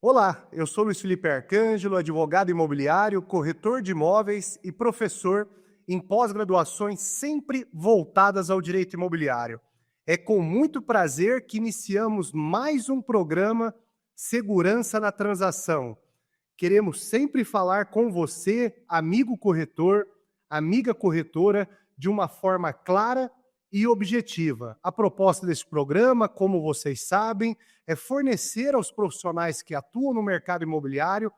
Olá, eu sou Luiz Felipe Arcângelo, advogado imobiliário, corretor de imóveis e professor em pós-graduações sempre voltadas ao direito imobiliário. É com muito prazer que iniciamos mais um programa Segurança na Transação. Queremos sempre falar com você, amigo corretor, amiga corretora, de uma forma clara e objetiva. A proposta desse programa, como vocês sabem, é fornecer aos profissionais que atuam no mercado imobiliário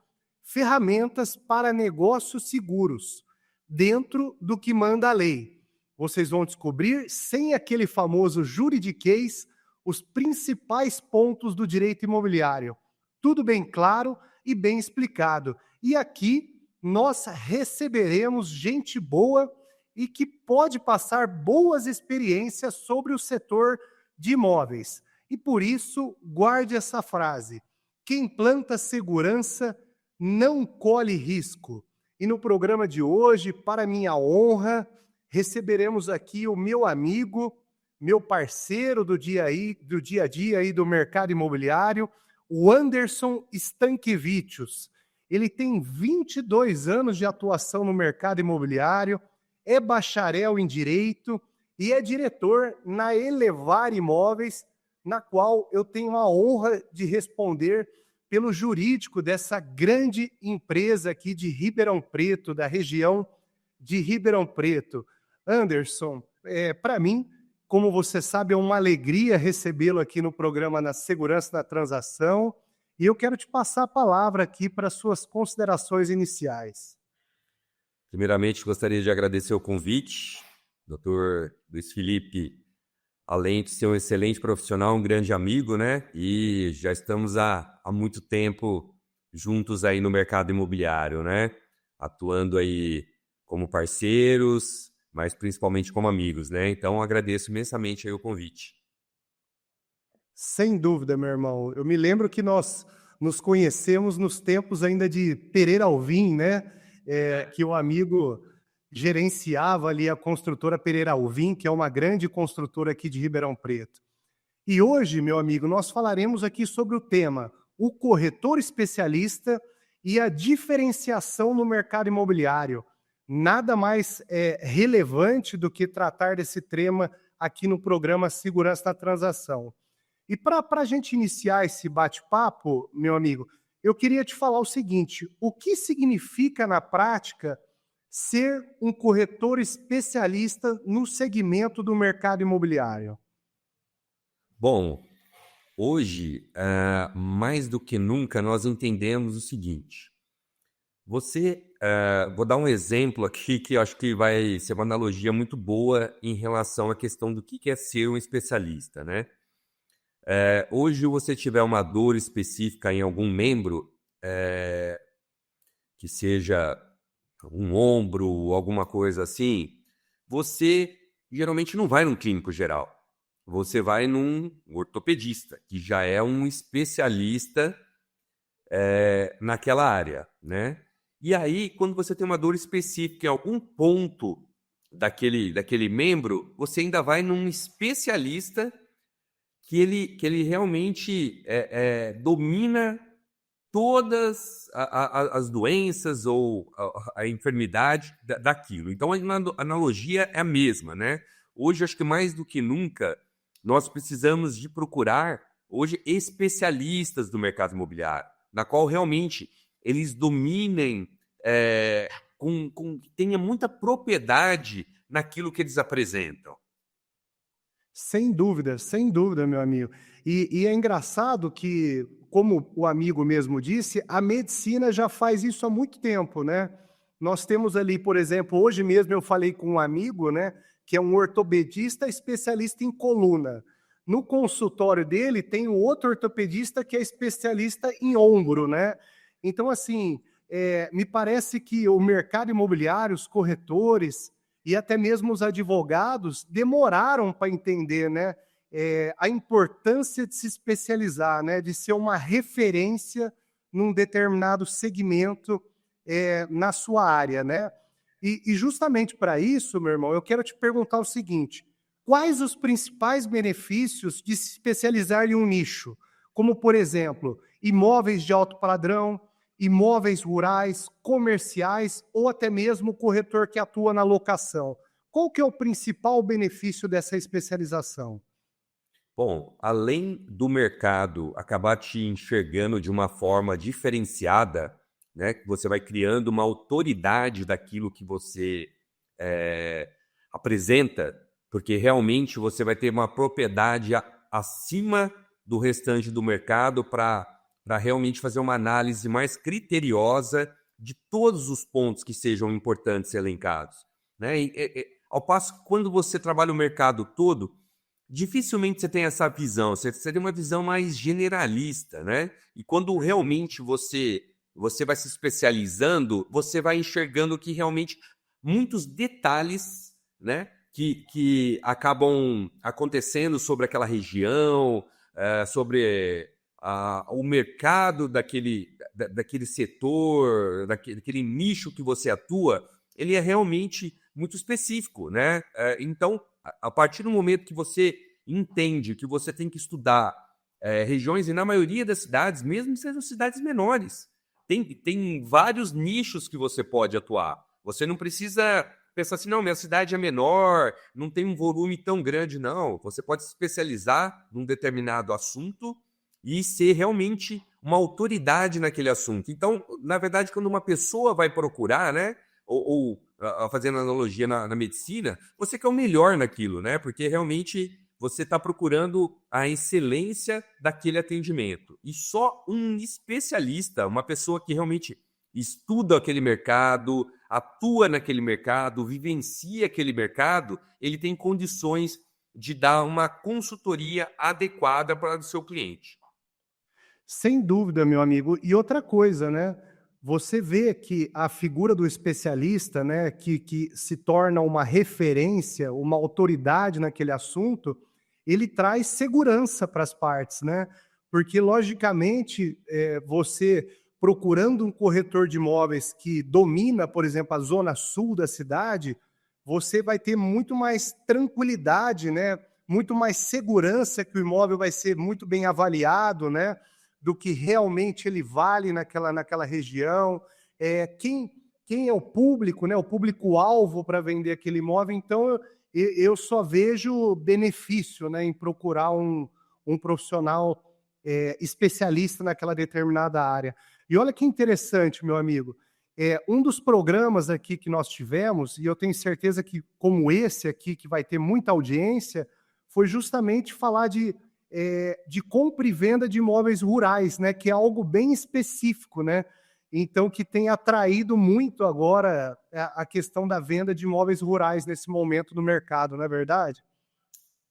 ferramentas para negócios seguros, dentro do que manda a lei. Vocês vão descobrir, sem aquele famoso juridiquês, os principais pontos do direito imobiliário. Tudo bem claro e bem explicado. E aqui nós receberemos gente boa e que pode passar boas experiências sobre o setor de imóveis. E por isso, guarde essa frase: quem planta segurança não colhe risco. E no programa de hoje, para minha honra, receberemos aqui o meu amigo, meu parceiro do dia a dia aí do mercado imobiliário, o Anderson Stankiewicz. Ele tem 22 anos de atuação no mercado imobiliário, é bacharel em Direito e é diretor na Elevar Imóveis, na qual eu tenho a honra de responder pelo jurídico dessa grande empresa aqui de Ribeirão Preto, da região de Ribeirão Preto. Anderson, para mim, como você sabe, é uma alegria recebê-lo aqui no programa na Segurança da Transação, e eu quero te passar a palavra aqui para suas considerações iniciais. Primeiramente, gostaria de agradecer o convite. Dr. Luiz Felipe, além de ser um excelente profissional, um grande amigo, né? E já estamos há muito tempo juntos aí no mercado imobiliário, né? Atuando aí como parceiros, mas principalmente como amigos, né? Então, agradeço imensamente aí o convite. Sem dúvida, meu irmão. Eu me lembro que nós nos conhecemos nos tempos ainda de Pereira Alvim, né? Que o amigo gerenciava ali a construtora Pereira Alvim, que é uma grande construtora aqui de Ribeirão Preto. E hoje, meu amigo, nós falaremos aqui sobre o tema o corretor especialista e a diferenciação no mercado imobiliário. Nada mais relevante do que tratar desse tema aqui no programa Segurança na Transação. E para a gente iniciar esse bate-papo, meu amigo, eu queria te falar o seguinte: o que significa na prática ser um corretor especialista no segmento do mercado imobiliário? Bom, hoje, mais do que nunca, nós entendemos o seguinte. Vou dar um exemplo aqui que eu acho que vai ser uma analogia muito boa em relação à questão do que é ser um especialista, né? Hoje você tiver uma dor específica em algum membro, que seja um ombro, alguma coisa assim, você geralmente não vai num clínico geral. Você vai num ortopedista, que já é um especialista naquela área, né? E aí, quando você tem uma dor específica em algum ponto daquele membro, você ainda vai num especialista que ele realmente domina todas as doenças ou a enfermidade daquilo. Então, a analogia é a mesma, né? Hoje, acho que mais do que nunca, nós precisamos de procurar, hoje, especialistas do mercado imobiliário, na qual realmente eles dominem, tenha muita propriedade naquilo que eles apresentam. Sem dúvida, meu amigo. E é engraçado que, como o amigo mesmo disse, a medicina já faz isso há muito tempo, né? Nós temos ali, por exemplo, hoje mesmo eu falei com um amigo, né, que é um ortopedista especialista em coluna. No consultório dele tem um outro ortopedista que é especialista em ombro, né? Então, assim, me parece que o mercado imobiliário, os corretores, e até mesmo os advogados demoraram para entender, né, a importância de se especializar, né, de ser uma referência num determinado segmento na sua área, né? E justamente para isso, meu irmão, eu quero te perguntar o seguinte: quais os principais benefícios de se especializar em um nicho? Como, por exemplo, imóveis de alto padrão, imóveis rurais, comerciais ou até mesmo o corretor que atua na locação. Qual que é o principal benefício dessa especialização? Bom, além do mercado acabar te enxergando de uma forma diferenciada, né, que você vai criando uma autoridade daquilo que você apresenta, porque realmente você vai ter uma propriedade acima do restante do mercado para realmente fazer uma análise mais criteriosa de todos os pontos que sejam importantes elencados, né? Ao passo que quando você trabalha o mercado todo, dificilmente você tem essa visão, você tem uma visão mais generalista, né? E quando realmente você vai se especializando, você vai enxergando que realmente muitos detalhes, né, que acabam acontecendo sobre aquela região, sobre o mercado daquele setor, daquele nicho que você atua, ele é realmente muito específico, né? Então, a partir do momento que você entende que você tem que estudar regiões, e na maioria das cidades, mesmo que sejam cidades menores, tem vários nichos que você pode atuar. Você não precisa pensar assim, não, minha cidade é menor, não tem um volume tão grande, não. Você pode se especializar num determinado assunto e ser realmente uma autoridade naquele assunto. Então, na verdade, quando uma pessoa vai procurar, né, fazendo analogia na medicina, você quer o melhor naquilo, né? Porque realmente você está procurando a excelência daquele atendimento. E só um especialista, uma pessoa que realmente estuda aquele mercado, atua naquele mercado, vivencia aquele mercado, ele tem condições de dar uma consultoria adequada para o seu cliente. Sem dúvida, meu amigo. E outra coisa, né? Você vê que a figura do especialista, né, que se torna uma referência, uma autoridade naquele assunto, ele traz segurança para as partes, né? Porque, logicamente, você procurando um corretor de imóveis que domina, por exemplo, a zona sul da cidade, você vai ter muito mais tranquilidade, né? Muito mais segurança que o imóvel vai ser muito bem avaliado, né? Do que realmente ele vale naquela região, quem é o público, né, o público-alvo para vender aquele imóvel. Então, eu só vejo benefício, né, em procurar um profissional especialista naquela determinada área. E olha que interessante, meu amigo, um dos programas aqui que nós tivemos, e eu tenho certeza que, como esse aqui, que vai ter muita audiência, foi justamente falar de compra e venda de imóveis rurais, né, que é algo bem específico, né? Então, que tem atraído muito agora a questão da venda de imóveis rurais nesse momento no mercado, não é verdade?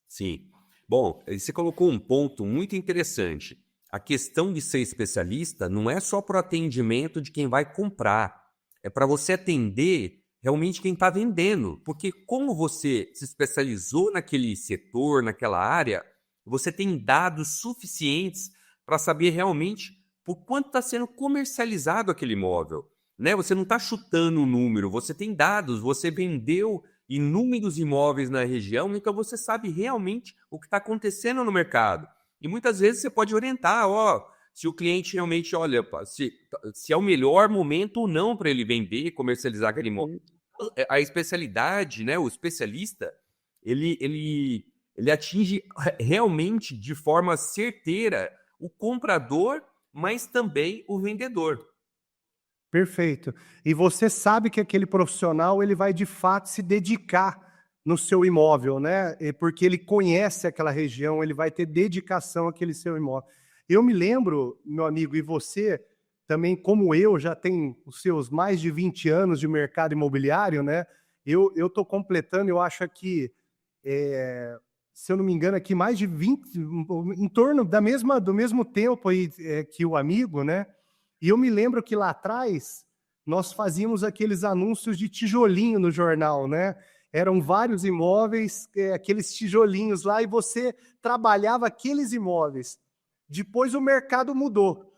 Sim. Bom, você colocou um ponto muito interessante. A questão de ser especialista não é só para o atendimento de quem vai comprar, é para você atender realmente quem está vendendo. Porque como você se especializou naquele setor, naquela área, você tem dados suficientes para saber realmente por quanto está sendo comercializado aquele imóvel, né? Você não está chutando um número, você tem dados, você vendeu inúmeros imóveis na região, então você sabe realmente o que está acontecendo no mercado. E muitas vezes você pode orientar, se o cliente realmente, olha, se é o melhor momento ou não para ele vender e comercializar aquele imóvel. A especialidade, né, o especialista, ele atinge realmente de forma certeira o comprador, mas também o vendedor. Perfeito. E você sabe que aquele profissional, ele vai de fato se dedicar no seu imóvel, né? Porque ele conhece aquela região, ele vai ter dedicação àquele seu imóvel. Eu me lembro, meu amigo, e você também, como eu, já tem os seus mais de 20 anos de mercado imobiliário, né? Eu estou completando, eu acho que, se eu não me engano, aqui mais de 20, em torno do mesmo tempo aí, que o amigo, né? E eu me lembro que lá atrás nós fazíamos aqueles anúncios de tijolinho no jornal, né? Eram vários imóveis, aqueles tijolinhos lá, e você trabalhava aqueles imóveis. Depois o mercado mudou.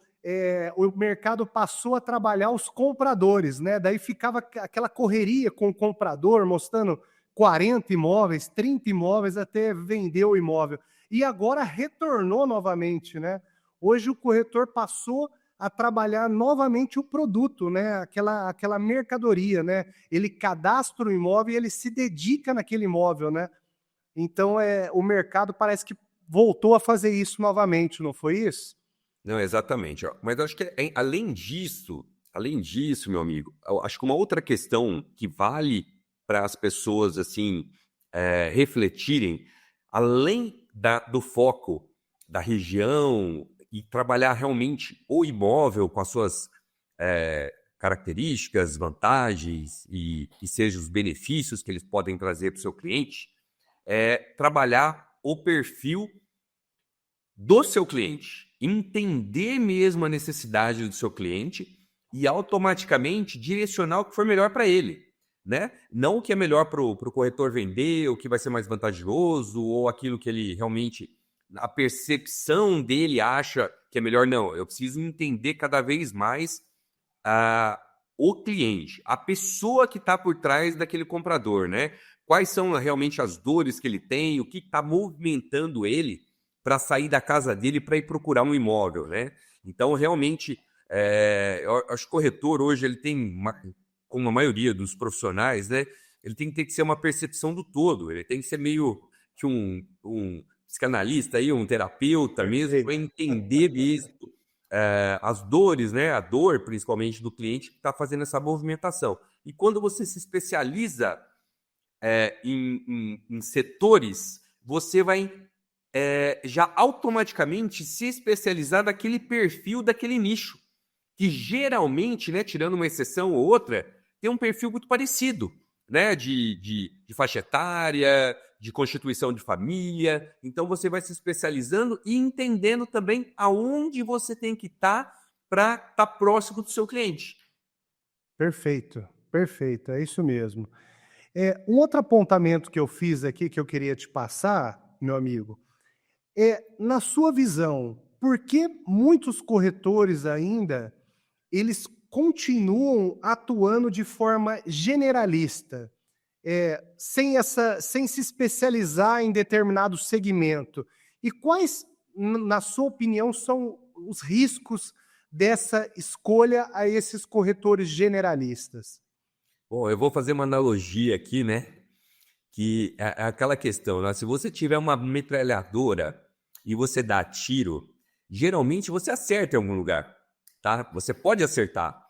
O mercado passou a trabalhar os compradores, né? Daí ficava aquela correria com o comprador, mostrando 40 imóveis, 30 imóveis até vender o imóvel. E agora retornou novamente, né? Hoje o corretor passou a trabalhar novamente o produto, né? Aquela mercadoria, né? Ele cadastra o imóvel e ele se dedica naquele imóvel, né? Então, o mercado parece que voltou a fazer isso novamente, não foi isso? Não, exatamente. Ó. Mas eu acho que, além disso, meu amigo, eu acho que uma outra questão que vale para as pessoas assim refletirem, além do foco da região e trabalhar realmente o imóvel com as suas características, vantagens e seja os benefícios que eles podem trazer para o seu cliente, é trabalhar o perfil do seu cliente, entender mesmo a necessidade do seu cliente e automaticamente direcionar o que for melhor para ele, né? Não o que é melhor para o corretor vender, o que vai ser mais vantajoso ou aquilo que ele realmente, a percepção dele acha que é melhor. Não, eu preciso entender cada vez mais o cliente, a pessoa que está por trás daquele comprador, né? Quais são realmente as dores que ele tem, o que está movimentando ele para sair da casa dele para ir procurar um imóvel, né? Então, realmente, eu acho que o corretor hoje, ele tem, como a maioria dos profissionais, né? Ele tem que ter que ser uma percepção do todo, ele tem que ser meio que um psicanalista, aí, um terapeuta mesmo, para entender mesmo as dores, né? A dor, principalmente, do cliente que está fazendo essa movimentação. E quando você se especializa em setores, você vai já automaticamente se especializar naquele perfil daquele nicho, que geralmente, né, tirando uma exceção ou outra, tem um perfil muito parecido, né, de faixa etária, de constituição de família. Então você vai se especializando e entendendo também aonde você tem que estar para estar próximo do seu cliente. Perfeito, perfeito, é isso mesmo. Um outro apontamento que eu fiz aqui, que eu queria te passar, meu amigo, na sua visão, por que muitos corretores ainda, eles continuam atuando de forma generalista, sem se especializar em determinado segmento? E quais, na sua opinião, são os riscos dessa escolha a esses corretores generalistas? Bom, eu vou fazer uma analogia aqui, né? Que é aquela questão, né? Se você tiver uma metralhadora e você dá tiro, geralmente você acerta em algum lugar, tá? Você pode acertar.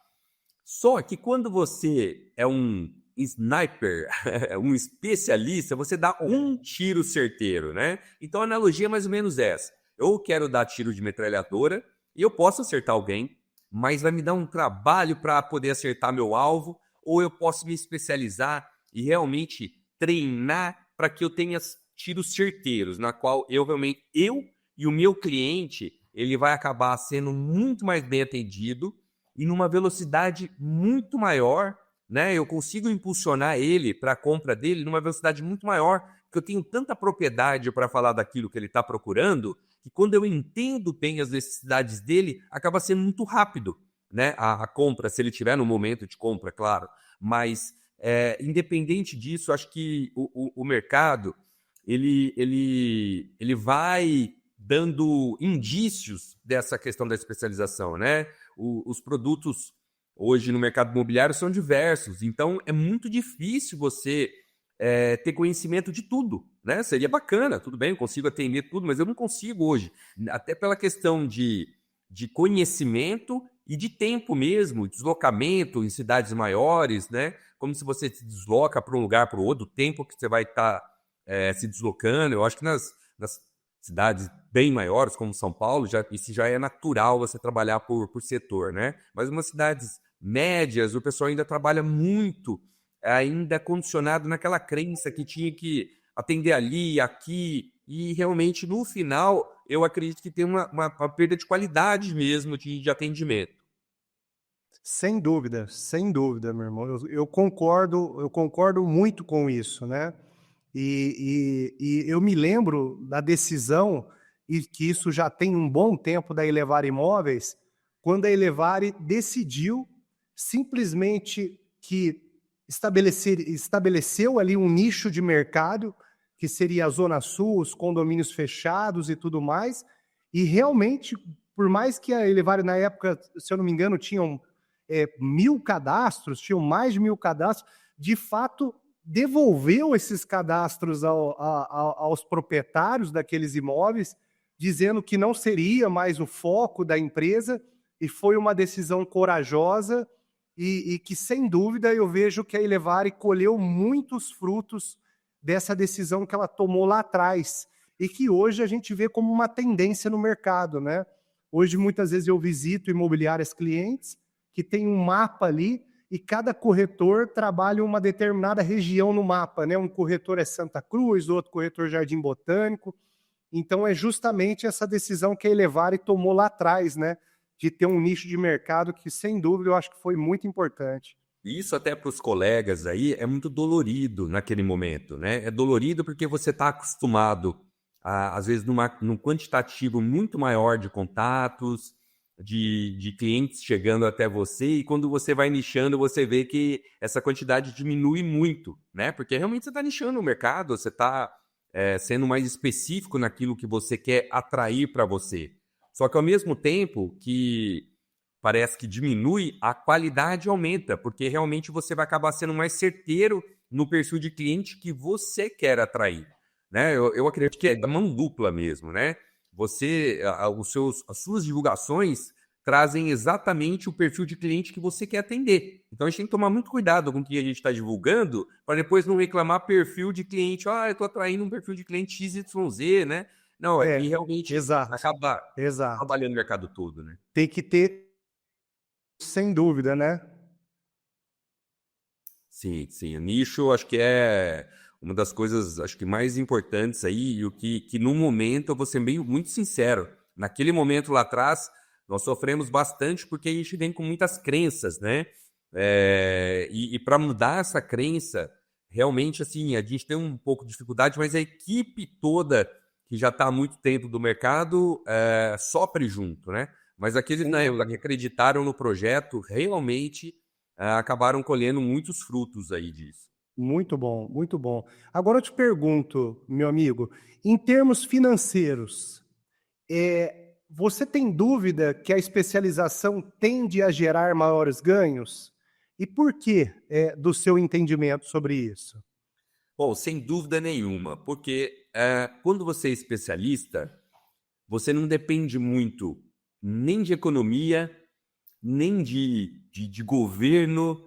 Só que quando você é um sniper, um especialista, você dá um tiro certeiro, né? Então a analogia é mais ou menos essa. Eu quero dar tiro de metralhadora e eu posso acertar alguém, mas vai me dar um trabalho para poder acertar meu alvo, ou eu posso me especializar e realmente treinar para que eu tenha tiros certeiros, na qual eu e o meu cliente, ele vai acabar sendo muito mais bem atendido e numa velocidade muito maior, né? Eu consigo impulsionar ele para a compra dele numa velocidade muito maior, porque eu tenho tanta propriedade para falar daquilo que ele está procurando, que quando eu entendo bem as necessidades dele, acaba sendo muito rápido, né? A compra, se ele tiver no momento de compra, claro. Mas, independente disso, acho que o mercado, ele vai dando indícios dessa questão da especialização, né? Os produtos hoje no mercado imobiliário são diversos, então é muito difícil você ter conhecimento de tudo, né? Seria bacana, tudo bem, eu consigo atender tudo, mas eu não consigo hoje, até pela questão de conhecimento e de tempo mesmo, deslocamento em cidades maiores, né? Como se você se desloca para um lugar para o outro, o tempo que você vai estar se deslocando. Eu acho que nas cidades bem maiores, como São Paulo, isso já é natural você trabalhar por setor, né? Mas umas cidades médias, o pessoal ainda trabalha muito, ainda condicionado naquela crença que tinha que atender ali, aqui, e realmente no final eu acredito que tem uma perda de qualidade mesmo de atendimento. Sem dúvida, meu irmão. Eu concordo muito com isso, né? E eu me lembro da decisão, e que isso já tem um bom tempo, da Elevar Imóveis, quando a Elevare decidiu simplesmente que estabeleceu ali um nicho de mercado, que seria a Zona Sul, os condomínios fechados e tudo mais, e realmente por mais que a Elevário, na época, se eu não me engano, tinham 1.000 cadastros, tinham mais de 1.000 cadastros, de fato, devolveu esses cadastros aos proprietários daqueles imóveis, dizendo que não seria mais o foco da empresa, e foi uma decisão corajosa e que, sem dúvida, eu vejo que a Elevare colheu muitos frutos dessa decisão que ela tomou lá atrás e que hoje a gente vê como uma tendência no mercado, né? Hoje, muitas vezes, eu visito imobiliárias clientes que tem um mapa ali e cada corretor trabalha uma determinada região no mapa, né? Um corretor é Santa Cruz, outro corretor Jardim Botânico. Então, é justamente essa decisão que a Elevare tomou lá atrás, né? De ter um nicho de mercado que, sem dúvida, eu acho que foi muito importante. Isso até para os colegas aí é muito dolorido naquele momento, né? É dolorido porque você está acostumado, às vezes, num quantitativo muito maior de contatos, de clientes chegando até você, e quando você vai nichando, você vê que essa quantidade diminui muito, né? Porque realmente você está nichando o mercado, você está sendo mais específico naquilo que você quer atrair para você. Só que ao mesmo tempo que parece que diminui, a qualidade aumenta, porque realmente você vai acabar sendo mais certeiro no perfil de cliente que você quer atrair, né? Eu acredito que é da mão dupla mesmo, né? As suas divulgações trazem exatamente o perfil de cliente que você quer atender. Então a gente tem que tomar muito cuidado com o que a gente está divulgando, para depois não reclamar perfil de cliente. Eu estou atraindo um perfil de cliente XYZ, né? Não, é que realmente Exato, acaba exato. trabalhando o mercado todo, né? Tem que ter, sem dúvida, né? Sim, sim. O nicho acho que é uma das coisas acho que mais importantes aí, e o que no momento eu vou ser muito sincero. Naquele momento lá atrás, nós sofremos bastante porque a gente vem com muitas crenças, né? E para mudar essa crença, realmente assim, a gente tem um pouco de dificuldade, mas a equipe toda que já está há muito tempo do mercado sofre junto, né? Mas aqueles, né, que acreditaram no projeto realmente acabaram colhendo muitos frutos aí disso. Muito bom, muito bom. Agora eu te pergunto, meu amigo, em termos financeiros, você tem dúvida que a especialização tende a gerar maiores ganhos? E por quê, do seu entendimento sobre isso? Bom, sem dúvida nenhuma, porque quando você é especialista, você não depende muito nem de economia, nem de governo,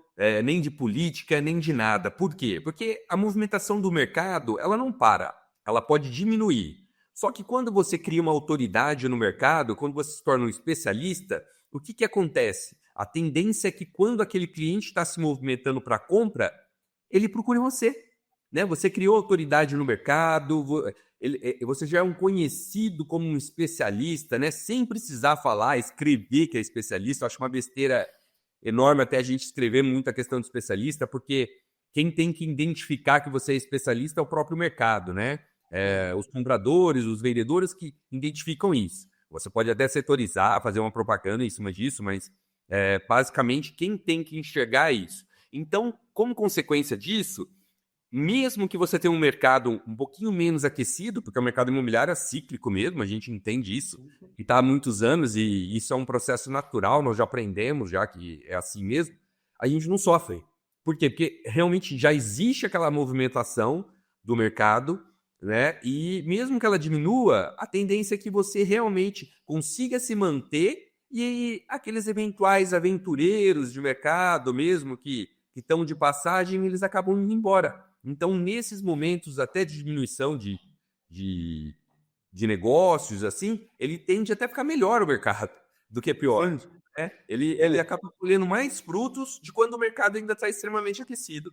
nem de política, nem de nada. Por quê? Porque a movimentação do mercado, ela não para, ela pode diminuir. Só que quando você cria uma autoridade no mercado, quando você se torna um especialista, o que acontece? A tendência é que quando aquele cliente está se movimentando para compra, ele procure você, né? Você criou autoridade no mercado, você já é um conhecido como um especialista, né? Sem precisar falar, escrever que é especialista. Eu acho uma besteira enorme até a gente escrever muita questão de especialista, porque quem tem que identificar que você é especialista é o próprio mercado, né? Os compradores, os vendedores que identificam isso. Você pode até setorizar, fazer uma propaganda em cima disso, mas basicamente quem tem que enxergar é isso. Então, como consequência disso, mesmo que você tenha um mercado um pouquinho menos aquecido, porque o mercado imobiliário é cíclico mesmo, a gente entende isso, e está há muitos anos, e isso é um processo natural, nós já aprendemos, já que é assim mesmo, a gente não sofre. Por quê? Porque realmente já existe aquela movimentação do mercado, né? E mesmo que ela diminua, a tendência é que você realmente consiga se manter e aqueles eventuais aventureiros de mercado mesmo que estão de passagem, eles acabam indo embora. Então, nesses momentos até de diminuição de negócios, assim, ele tende até a ficar melhor o mercado do que pior. Né? Ele acaba colhendo mais frutos de quando o mercado ainda está extremamente aquecido.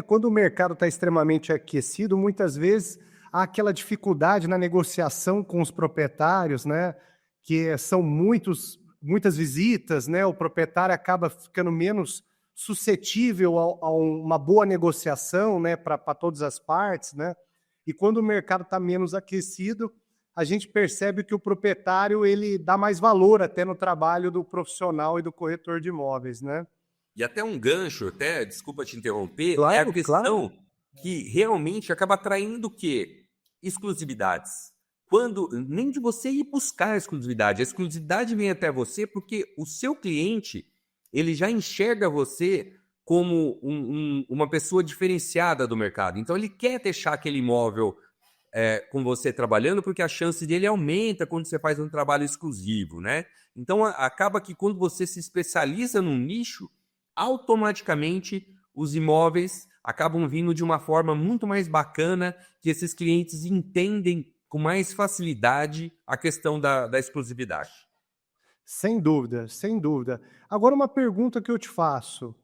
Quando o mercado está extremamente aquecido, muitas vezes há aquela dificuldade na negociação com os proprietários, né? Que são muitas visitas, né? O proprietário acaba ficando menos suscetível a uma boa negociação, né? Para todas as partes, né? E quando o mercado está menos aquecido, a gente percebe que o proprietário ele dá mais valor até no trabalho do profissional e do corretor de imóveis, né? E até um gancho, até, desculpa te interromper, é a Claro, claro. questão que realmente acaba atraindo o quê? Exclusividades. nem de você ir buscar a exclusividade vem até você porque o seu cliente, ele já enxerga você como uma pessoa diferenciada do mercado. Então, ele quer deixar aquele imóvel com você trabalhando, porque a chance dele aumenta quando você faz um trabalho exclusivo, né? Então, acaba que quando você se especializa num nicho, automaticamente os imóveis acabam vindo de uma forma muito mais bacana, que esses clientes entendem com mais facilidade a questão da exclusividade. Sem dúvida, sem dúvida. Agora, uma pergunta que eu te faço,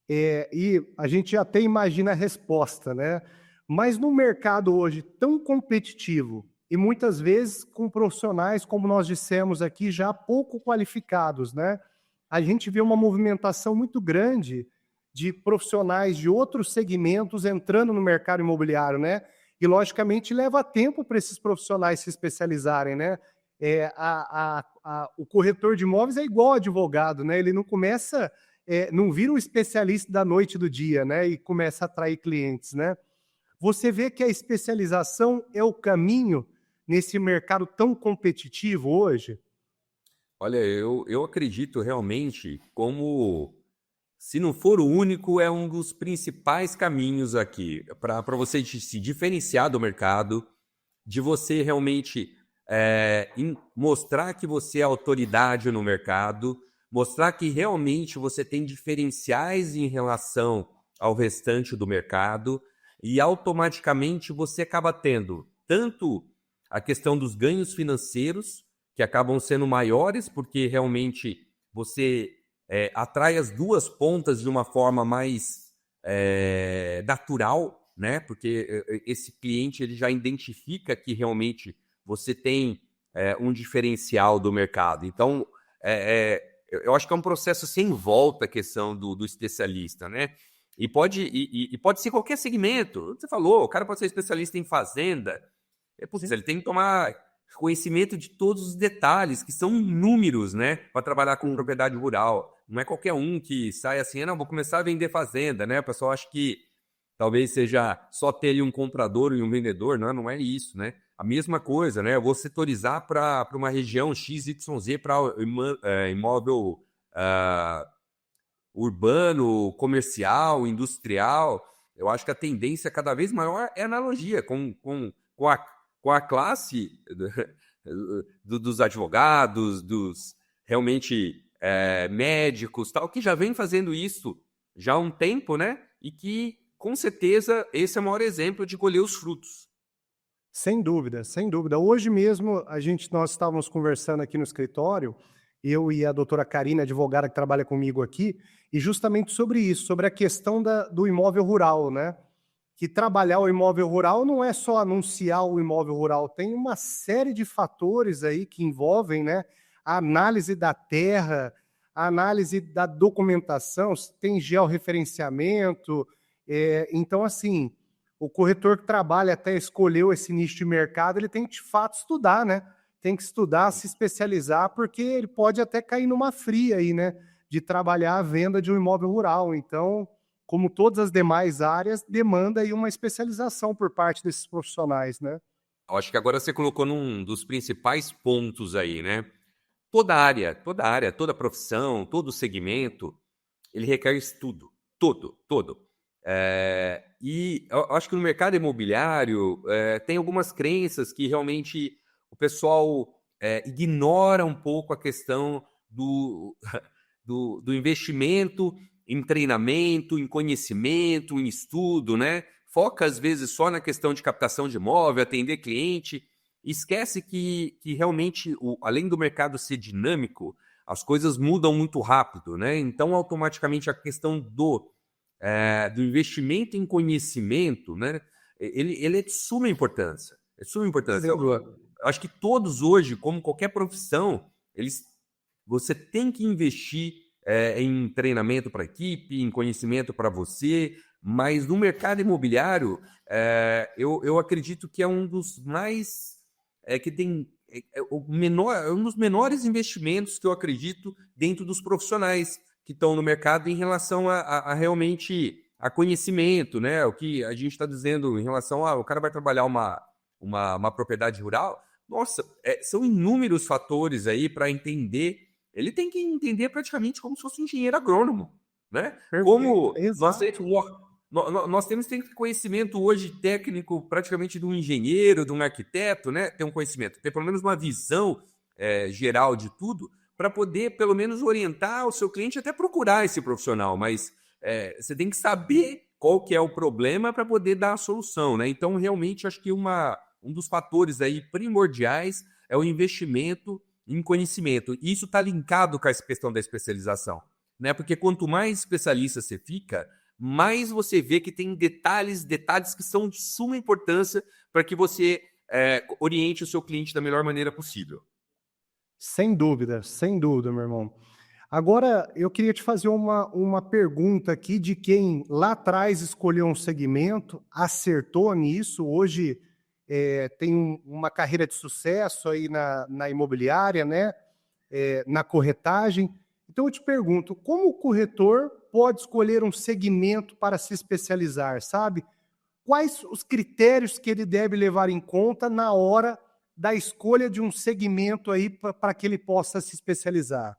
e a gente até imagina a resposta, né? Mas no mercado hoje tão competitivo e muitas vezes com profissionais, como nós dissemos aqui, já pouco qualificados, né? A gente vê uma movimentação muito grande de profissionais de outros segmentos entrando no mercado imobiliário, né? E, logicamente, leva tempo para esses profissionais se especializarem, né? O corretor de imóveis é igual ao advogado, né? Ele não começa, não vira um especialista da noite e do dia, né? E começa a atrair clientes, né? Você vê que a especialização é o caminho nesse mercado tão competitivo hoje? Olha, eu acredito realmente como, se não for o único, é um dos principais caminhos aqui para você se diferenciar do mercado, de você realmente mostrar que você é autoridade no mercado, mostrar que realmente você tem diferenciais em relação ao restante do mercado e automaticamente você acaba tendo tanto a questão dos ganhos financeiros, que acabam sendo maiores, porque realmente você atrai as duas pontas de uma forma mais natural, né? Porque esse cliente ele já identifica que realmente você tem um diferencial do mercado. Então, eu acho que é um processo sem volta a questão do especialista, né? E pode ser qualquer segmento. Você falou, o cara pode ser especialista em fazenda. Ele tem que tomar conhecimento de todos os detalhes, que são inúmeros, né? Para trabalhar com propriedade rural. Não é qualquer um que sai assim, não, vou começar a vender fazenda, né? O pessoal acha que talvez seja só ter ali um comprador e um vendedor. Não é isso, né? A mesma coisa, né? Eu vou setorizar para uma região XYZ para imóvel urbano, comercial, industrial. Eu acho que a tendência cada vez maior é analogia com a classe dos advogados, dos realmente médicos, tal, que já vem fazendo isso já há um tempo, né? E que, com certeza, esse é o maior exemplo de colher os frutos. Sem dúvida, sem dúvida. Hoje mesmo, nós estávamos conversando aqui no escritório, eu e a doutora Karina, advogada que trabalha comigo aqui, e justamente sobre isso, sobre a questão do imóvel rural, né? Que trabalhar o imóvel rural não é só anunciar o imóvel rural, tem uma série de fatores aí que envolvem, né? A análise da terra, a análise da documentação, tem georreferenciamento, então, assim, o corretor que trabalha até escolheu esse nicho de mercado, ele tem que, de fato, estudar, né? Tem que estudar, se especializar, porque ele pode até cair numa fria aí, né? De trabalhar a venda de um imóvel rural. Então, como todas as demais áreas, demanda aí uma especialização por parte desses profissionais, né? Eu acho que agora você colocou num dos principais pontos aí, né? Toda área, toda profissão, todo segmento, ele requer estudo. Todo. E eu acho que no mercado imobiliário tem algumas crenças que realmente o pessoal ignora um pouco a questão do investimento em treinamento, em conhecimento, em estudo, né? Foca às vezes só na questão de captação de imóvel, atender cliente, esquece que realmente, além do mercado ser dinâmico, as coisas mudam muito rápido, né? Então, automaticamente, a questão do investimento em conhecimento, né? Ele é de suma importância. É de suma importância. Eu acho que todos hoje, como qualquer profissão, você tem que investir em treinamento para a equipe, em conhecimento para você, mas no mercado imobiliário, eu acredito que é um dos mais que tem um dos menores investimentos que eu acredito dentro dos profissionais que estão no mercado em relação a realmente a conhecimento, né? O que a gente está dizendo em relação o cara vai trabalhar uma propriedade rural, Nossa, são inúmeros fatores aí para entender. Ele tem que entender praticamente como se fosse um engenheiro agrônomo, né? Perfeito, Como exato. nós temos que ter conhecimento hoje técnico praticamente de um engenheiro, de um arquiteto, né? Ter um conhecimento, ter pelo menos uma visão geral de tudo, para poder pelo menos orientar o seu cliente até procurar esse profissional, mas você tem que saber qual que é o problema para poder dar a solução, né? Então, realmente, acho que um dos fatores aí primordiais é o investimento em conhecimento. E isso está linkado com essa questão da especialização, né? Porque quanto mais especialista você fica, mais você vê que tem detalhes que são de suma importância para que você oriente o seu cliente da melhor maneira possível. Sem dúvida, meu irmão. Agora, eu queria te fazer uma pergunta aqui de quem lá atrás escolheu um segmento, acertou nisso, hoje tem uma carreira de sucesso aí na imobiliária, né? Na corretagem. Então, eu te pergunto, como o corretor pode escolher um segmento para se especializar, sabe? Quais os critérios que ele deve levar em conta na hora da escolha de um segmento aí para que ele possa se especializar?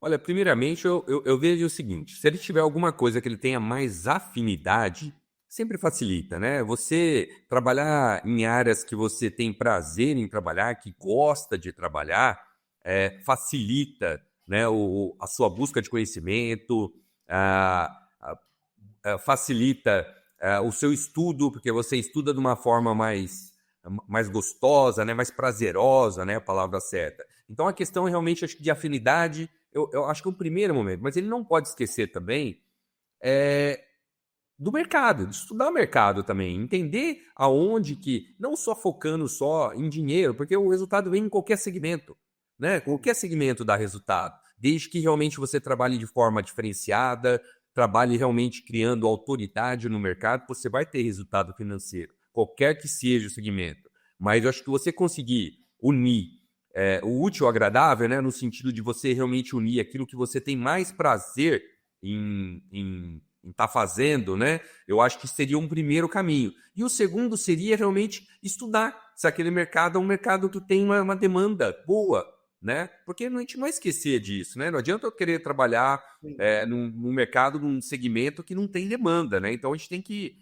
Olha, primeiramente eu vejo o seguinte: se ele tiver alguma coisa que ele tenha mais afinidade, sempre facilita, né? Você trabalhar em áreas que você tem prazer em trabalhar, que gosta de trabalhar, facilita, né, a sua busca de conhecimento, facilita o seu estudo, porque você estuda de uma forma mais gostosa, né, mais prazerosa, né, a palavra certa. Então a questão realmente acho que de afinidade, eu acho que é o primeiro momento, mas ele não pode esquecer também do mercado, de estudar o mercado também, entender aonde que, não só focando só em dinheiro, porque o resultado vem em qualquer segmento, né? Qualquer segmento dá resultado, desde que realmente você trabalhe de forma diferenciada, trabalhe realmente criando autoridade no mercado, você vai ter resultado financeiro, qualquer que seja o segmento. Mas eu acho que você conseguir unir o útil ao agradável, né? No sentido de você realmente unir aquilo que você tem mais prazer em estar fazendo, né? Eu acho que seria um primeiro caminho. E o segundo seria realmente estudar se aquele mercado é um mercado que tem uma demanda boa, né? Porque a gente não vai esquecer disso, né? Não adianta eu querer trabalhar num mercado, num segmento que não tem demanda, né? Então a gente tem que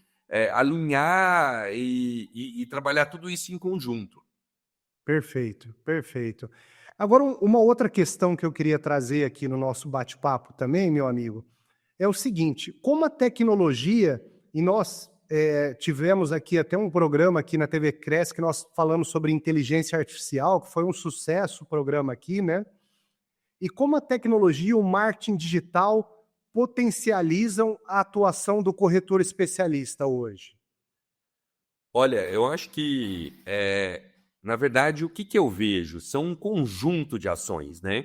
alinhar e trabalhar tudo isso em conjunto. Perfeito, perfeito. Agora, uma outra questão que eu queria trazer aqui no nosso bate-papo também, meu amigo, é o seguinte: como a tecnologia, e nós tivemos aqui até um programa aqui na TV Cresce que nós falamos sobre inteligência artificial, que foi um sucesso o programa aqui, né? E como a tecnologia e o marketing digital potencializam a atuação do corretor especialista hoje? Olha, eu acho que, na verdade, o que que eu vejo são um conjunto de ações, né?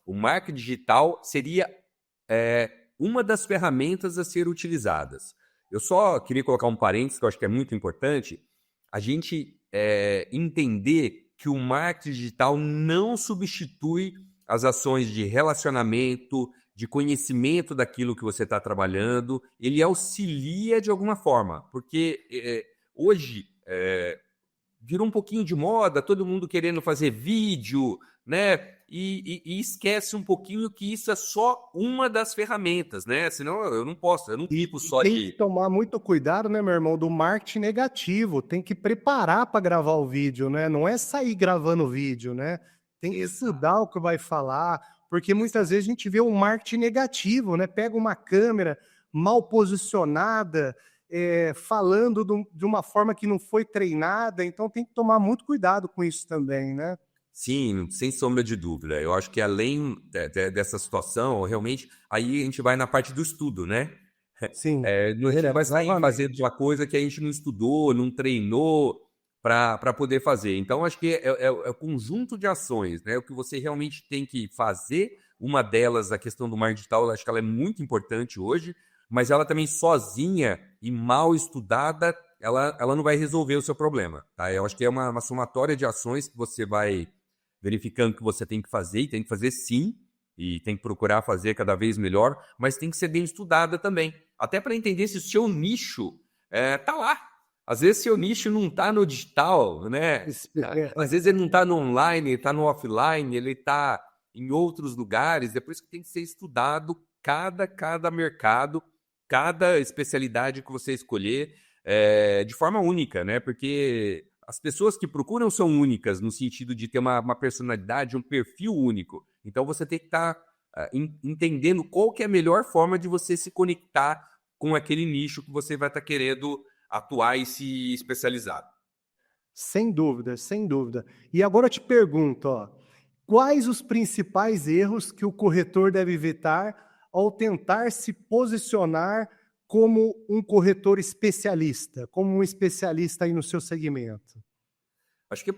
O marketing digital seria uma das ferramentas a ser utilizadas. Eu só queria colocar um parênteses que eu acho que é muito importante, a gente entender que o marketing digital não substitui as ações de relacionamento, de conhecimento daquilo que você está trabalhando, ele auxilia de alguma forma, porque hoje virou um pouquinho de moda, todo mundo querendo fazer vídeo, né? E esquece um pouquinho que isso é só uma das ferramentas, né? Senão eu não posso, eu não vivo E só tem que de. tomar muito cuidado, né, meu irmão, do marketing negativo. Tem que preparar para gravar o vídeo, né? Não é sair gravando vídeo, né? Tem que Exato, estudar o que vai falar, porque muitas exato. vezes a gente vê um marketing negativo, né? Pega uma câmera mal posicionada, falando de uma forma que não foi treinada, então tem que tomar muito cuidado com isso também, né? Sim, sem sombra de dúvida. Eu acho que além dessa situação, realmente, aí a gente vai na parte do estudo, né? Sim, A gente não vai sair fazendo novamente. uma coisa que a gente não estudou, não treinou para poder fazer. Então, acho que é o conjunto de ações, né? O que você realmente tem que fazer. Uma delas, a questão do marketing digital, eu acho que ela é muito importante hoje, mas ela também sozinha e mal estudada, ela não vai resolver o seu problema. Tá? Eu acho que é uma somatória de ações que você vai verificando que você tem que fazer, e tem que fazer sim, e tem que procurar fazer cada vez melhor, mas tem que ser bem estudada também. Até para entender se o seu nicho tá lá. Às vezes seu nicho não está no digital, né? Às vezes ele não está no online, ele está no offline, ele está em outros lugares. É por isso que tem que ser estudado cada mercado, cada especialidade que você escolher, de forma única, né? Porque as pessoas que procuram são únicas no sentido de ter uma personalidade, um perfil único. Então você tem que estar entendendo qual que é a melhor forma de você se conectar com aquele nicho que você vai estar querendo atuar e se especializar. Sem dúvida, sem dúvida. E agora eu te pergunto, ó, quais os principais erros que o corretor deve evitar ao tentar se posicionar como um corretor especialista, como um especialista aí no seu segmento? Acho que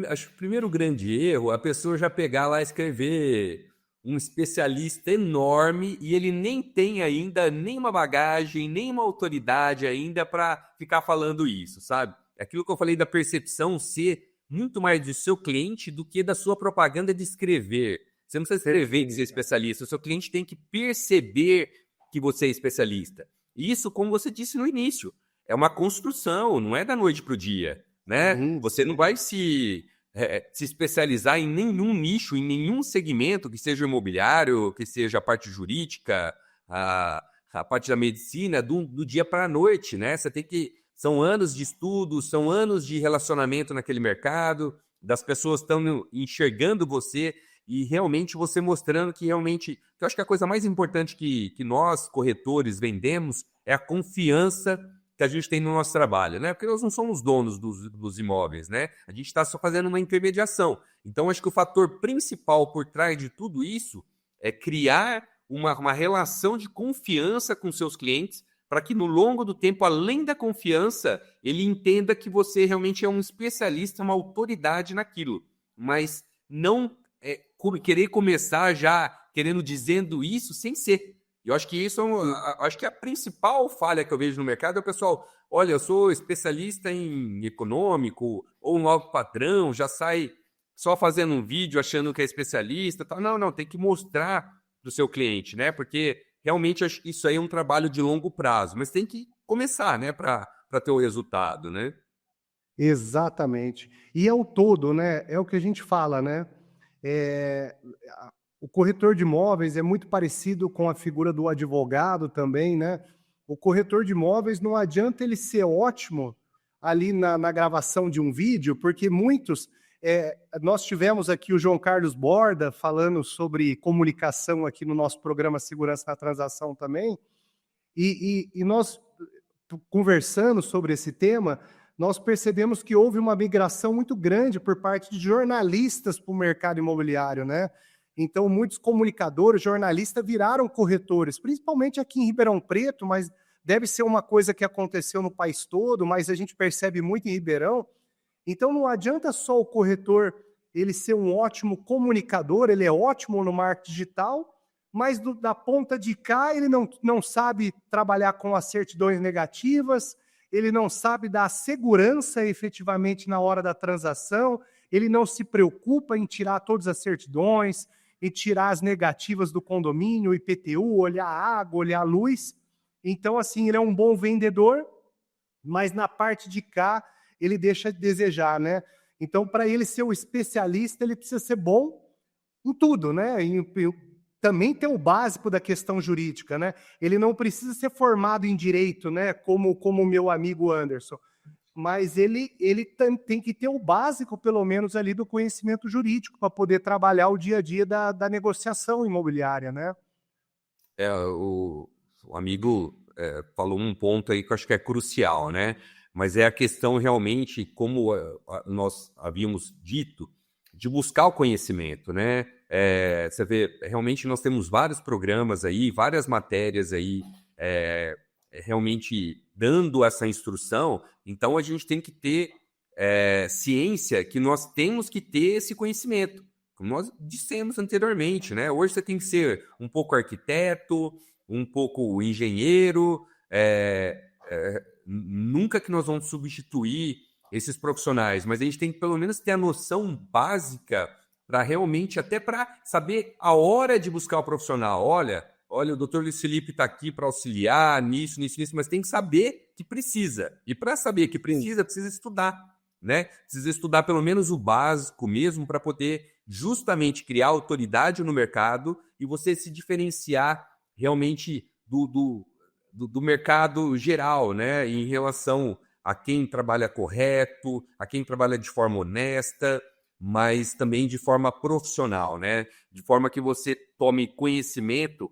acho que o primeiro grande erro é a pessoa já pegar lá e escrever um especialista enorme e ele nem tem ainda nenhuma bagagem, nenhuma autoridade ainda para ficar falando isso, sabe? É aquilo que eu falei da percepção ser muito mais do seu cliente do que da sua propaganda de escrever. Você não precisa escrever e ser especialista, o seu cliente tem que perceber que você é especialista. Isso, como você disse no início, é uma construção, não é da noite para o dia, né? Você não vai se especializar em nenhum nicho, em nenhum segmento, que seja o imobiliário, que seja a parte jurídica, a parte da medicina, do dia para a noite, né? Você tem que... São anos de estudo, são anos de relacionamento naquele mercado, das pessoas estão enxergando você e realmente você mostrando que realmente... Eu acho que a coisa mais importante que nós, corretores, vendemos é a confiança que a gente tem no nosso trabalho, né? Porque nós não somos donos dos imóveis, né? A gente está só fazendo uma intermediação. Então, acho que o fator principal por trás de tudo isso é criar uma relação de confiança com seus clientes para que no longo do tempo, além da confiança, ele entenda que você realmente é um especialista, uma autoridade naquilo. Mas não querer começar já dizendo isso sem ser. Eu acho que isso acho que a principal falha que eu vejo no mercado é o pessoal, olha, eu sou especialista em econômico ou um alto padrão, já sai só fazendo um vídeo achando que é especialista. Tal. Não, tem que mostrar para o seu cliente, né? Porque realmente acho que isso aí é um trabalho de longo prazo, mas tem que começar, né, para ter o resultado, né? Exatamente. E é o todo, né? É o que a gente fala, né? O corretor de imóveis é muito parecido com a figura do advogado também, né? O corretor de imóveis não adianta ele ser ótimo ali na gravação de um vídeo, porque muitos... nós tivemos aqui o João Carlos Borda falando sobre comunicação aqui no nosso programa Segurança na Transação também, e nós, conversando sobre esse tema, nós percebemos que houve uma migração muito grande por parte de jornalistas para o mercado imobiliário, né? Então, muitos comunicadores, jornalistas viraram corretores, principalmente aqui em Ribeirão Preto, mas deve ser uma coisa que aconteceu no país todo, mas a gente percebe muito em Ribeirão. Então, não adianta só o corretor ele ser um ótimo comunicador, ele é ótimo no marketing digital, mas da ponta de cá ele não sabe trabalhar com as certidões negativas, ele não sabe dar segurança efetivamente na hora da transação, ele não se preocupa em tirar todas as certidões, em tirar as negativas do condomínio, IPTU, olhar a água, olhar a luz. Então, assim, ele é um bom vendedor, mas na parte de cá ele deixa de desejar, né? Então, para ele ser o especialista, ele precisa ser bom em tudo, né? Também tem o básico da questão jurídica, né? Ele não precisa ser formado em direito, né? Como o meu amigo Anderson, mas ele tem que ter o básico, pelo menos, ali do conhecimento jurídico para poder trabalhar o dia a dia da negociação imobiliária, né? O amigo falou um ponto aí que eu acho que é crucial, né? Mas é a questão realmente, como nós havíamos dito, de buscar o conhecimento, né? Você vê, realmente nós temos vários programas aí, várias matérias aí, realmente dando essa instrução, então a gente tem que ter ciência que nós temos que ter esse conhecimento, como nós dissemos anteriormente, né? Hoje você tem que ser um pouco arquiteto, um pouco engenheiro, nunca que nós vamos substituir esses profissionais, mas a gente tem que pelo menos ter a noção básica para realmente, até para saber a hora de buscar o profissional. Olha, o doutor Luiz Felipe está aqui para auxiliar nisso, mas tem que saber que precisa. E para saber que precisa estudar, né? Precisa estudar pelo menos o básico mesmo para poder justamente criar autoridade no mercado e você se diferenciar realmente do mercado geral, né? Em relação a quem trabalha correto, a quem trabalha de forma honesta, mas também de forma profissional, né? De forma que você tome conhecimento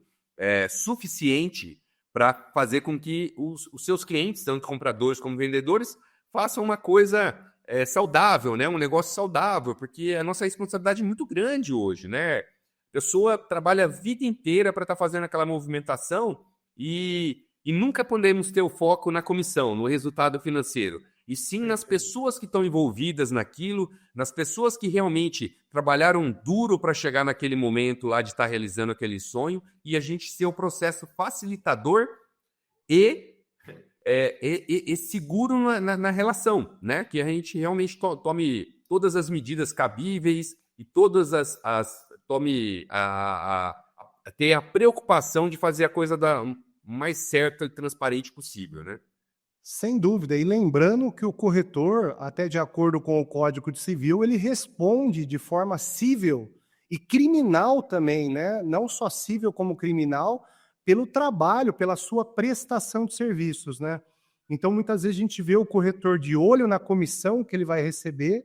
suficiente para fazer com que os seus clientes, tanto compradores como vendedores, façam uma coisa saudável, né? Um negócio saudável, porque a nossa responsabilidade é muito grande hoje, né? A pessoa trabalha a vida inteira para estar fazendo aquela movimentação e nunca podemos ter o foco na comissão, no resultado financeiro, e sim nas pessoas que estão envolvidas naquilo, nas pessoas que realmente trabalharam duro para chegar naquele momento lá de estar realizando aquele sonho, e a gente ser o processo facilitador e seguro na relação, né? Que a gente realmente tome todas as medidas cabíveis e todas ter a preocupação de fazer a coisa da mais certa e transparente possível, né? Sem dúvida. E lembrando que o corretor, até de acordo com o Código Civil, ele responde de forma cível e criminal também, né? Não só cível como criminal, pelo trabalho, pela sua prestação de serviços, né? Então, muitas vezes a gente vê o corretor de olho na comissão que ele vai receber,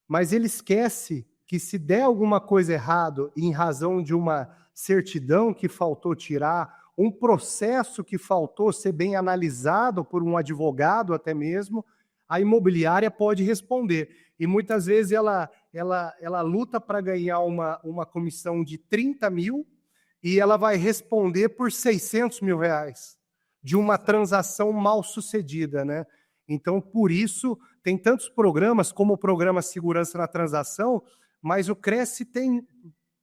mas ele esquece que se der alguma coisa errado em razão de uma certidão que faltou tirar, um processo que faltou ser bem analisado por um advogado até mesmo, a imobiliária pode responder. E muitas vezes ela luta para ganhar uma comissão de 30 mil e ela vai responder por 600 mil reais de uma transação mal sucedida, né? Então, por isso, tem tantos programas, como o programa Segurança na Transação, mas o Cresce tem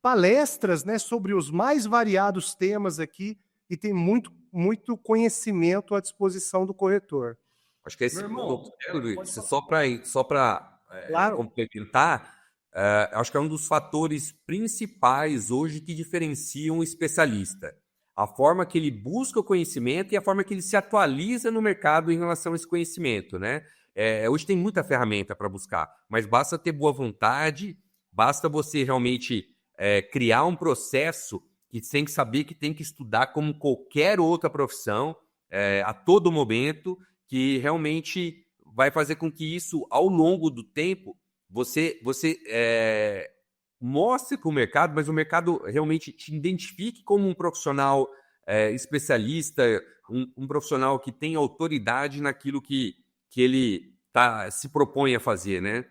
palestras, né, sobre os mais variados temas aqui e tem muito conhecimento à disposição do corretor. Acho que esse Meu irmão, ponto, Luiz, pode falar. só para Claro. complementar, acho que é um dos fatores principais hoje que diferenciam o especialista. A forma que ele busca o conhecimento e a forma que ele se atualiza no mercado em relação a esse conhecimento, né? Hoje tem muita ferramenta para buscar, mas basta ter boa vontade, basta você realmente criar um processo que tem que saber que tem que estudar como qualquer outra profissão, a todo momento, que realmente vai fazer com que isso, ao longo do tempo, você mostre para o mercado, mas o mercado realmente te identifique como um profissional especialista, um profissional que tem autoridade naquilo que ele se propõe a fazer, né?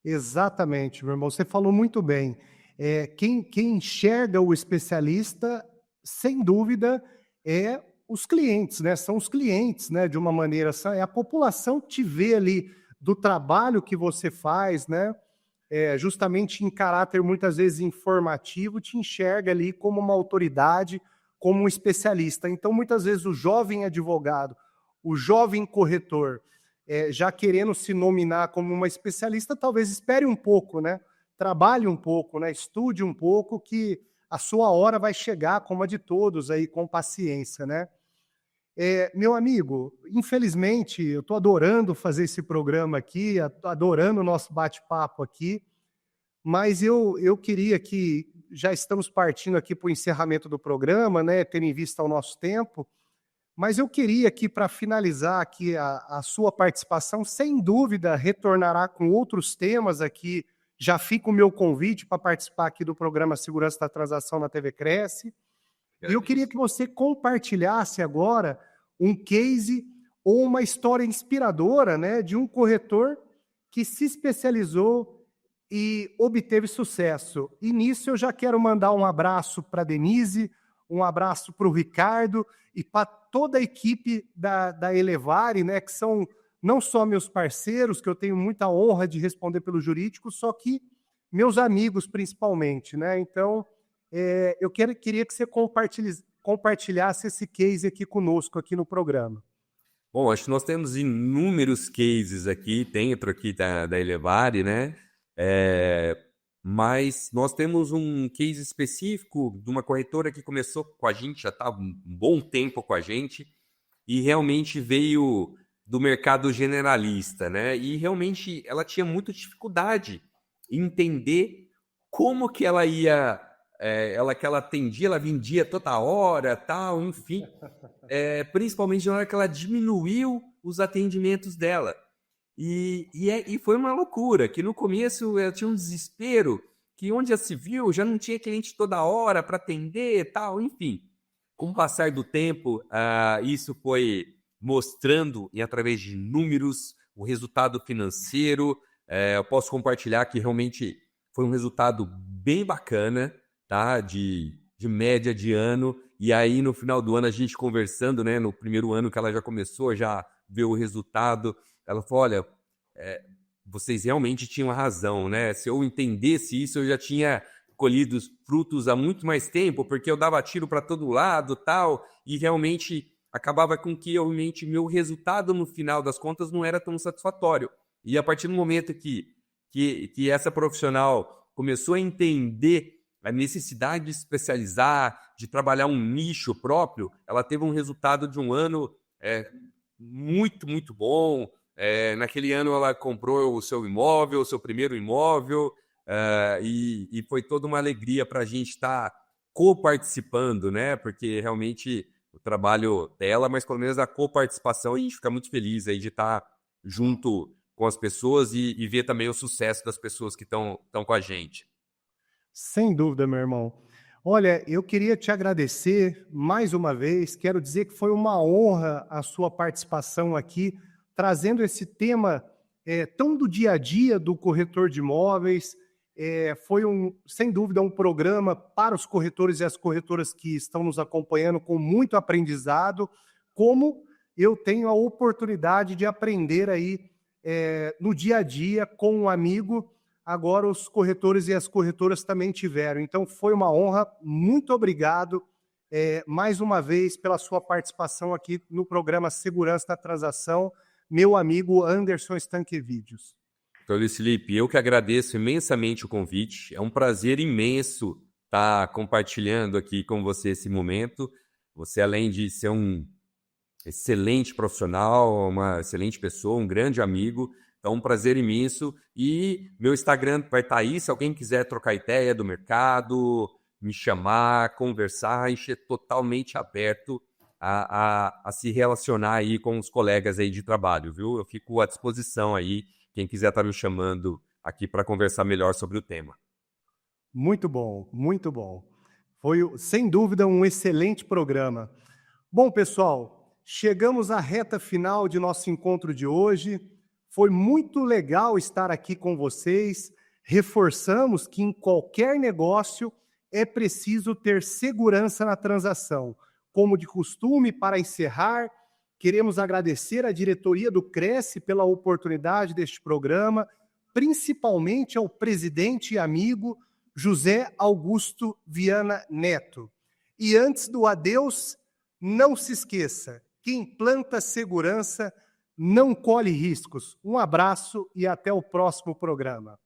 Exatamente, meu irmão. Você falou muito bem. Quem enxerga o especialista, sem dúvida, é os clientes, né? São os clientes, né? De uma maneira, é a população que te vê ali do trabalho que você faz, né? Justamente em caráter muitas vezes informativo, te enxerga ali como uma autoridade, como um especialista. Então, muitas vezes, o jovem advogado, o jovem corretor, já querendo se nominar como uma especialista, talvez espere um pouco, né? Trabalhe um pouco, né? Estude um pouco, que a sua hora vai chegar, como a de todos, aí, com paciência, né? Meu amigo, infelizmente, eu estou adorando fazer esse programa aqui, adorando o nosso bate-papo aqui, mas eu queria que, já estamos partindo aqui para o encerramento do programa, né, tendo em vista o nosso tempo, mas eu queria que, para finalizar aqui a sua participação, sem dúvida, retornará com outros temas aqui, já fica o meu convite para participar aqui do programa Segurança da Transação na TV Cresce. E eu queria que você compartilhasse agora um case ou uma história inspiradora, né, de um corretor que se especializou e obteve sucesso. E nisso eu já quero mandar um abraço para a Denise, um abraço para o Ricardo e para toda a equipe da Elevare, né, que são não só meus parceiros, que eu tenho muita honra de responder pelo jurídico, só que meus amigos principalmente, né? Então, eu queria que você compartilhasse esse case aqui conosco, aqui no programa. Bom, acho que nós temos inúmeros cases aqui dentro aqui da Elevare, né? Mas nós temos um case específico de uma corretora que começou com a gente, já está um bom tempo com a gente, e realmente veio do mercado generalista, né? E realmente ela tinha muita dificuldade em entender como que ela ia, que ela atendia, ela vendia toda hora, tal, enfim, principalmente na hora que ela diminuiu os atendimentos dela. E foi uma loucura, que no começo ela tinha um desespero, que onde já se viu, já não tinha cliente toda hora para atender, tal, enfim. Com o passar do tempo, isso foi mostrando, e através de números, o resultado financeiro. Eu posso compartilhar que realmente foi um resultado bem bacana, tá? De média de ano. E aí, no final do ano, a gente conversando, né? No primeiro ano que ela já começou, já ver o resultado. Ela falou, olha, vocês realmente tinham razão, né? Se eu entendesse isso, eu já tinha colhido os frutos há muito mais tempo, porque eu dava tiro para todo lado, tal, e realmente acabava com que realmente meu resultado no final das contas não era tão satisfatório. E a partir do momento que essa profissional começou a entender a necessidade de especializar, de trabalhar um nicho próprio, ela teve um resultado de um ano muito, muito bom. Naquele ano ela comprou o seu imóvel, o seu primeiro imóvel, e foi toda uma alegria para a gente estar coparticipando, né? Porque realmente o trabalho dela, mas pelo menos a coparticipação, a gente fica muito feliz aí de estar junto com as pessoas e ver também o sucesso das pessoas que estão com a gente. Sem dúvida, meu irmão. Olha, eu queria te agradecer mais uma vez. Quero dizer que foi uma honra a sua participação aqui, trazendo esse tema tão do dia a dia do corretor de imóveis. Foi, sem dúvida, um programa para os corretores e as corretoras que estão nos acompanhando com muito aprendizado, como eu tenho a oportunidade de aprender aí no dia a dia com um amigo. Agora os corretores e as corretoras também tiveram. Então foi uma honra. Muito obrigado mais uma vez pela sua participação aqui no programa Segurança da Transação, meu amigo Anderson Stankiewicz. Então, Luiz Felipe, eu que agradeço imensamente o convite. É um prazer imenso estar compartilhando aqui com você esse momento. Você, além de ser um excelente profissional, uma excelente pessoa, um grande amigo, então um prazer imenso. E meu Instagram vai estar aí, se alguém quiser trocar ideia do mercado, me chamar, conversar, a gente é totalmente aberto a se relacionar aí com os colegas aí de trabalho, viu? Eu fico à disposição aí, quem quiser estar me chamando aqui para conversar melhor sobre o tema. Muito bom, muito bom. Foi, sem dúvida, um excelente programa. Bom, pessoal, chegamos à reta final de nosso encontro de hoje. Foi muito legal estar aqui com vocês. Reforçamos que em qualquer negócio é preciso ter segurança na transação. Como de costume, para encerrar, queremos agradecer à diretoria do Cresce pela oportunidade deste programa, principalmente ao presidente e amigo José Augusto Viana Neto. E antes do adeus, não se esqueça, quem planta segurança não colhe riscos. Um abraço e até o próximo programa.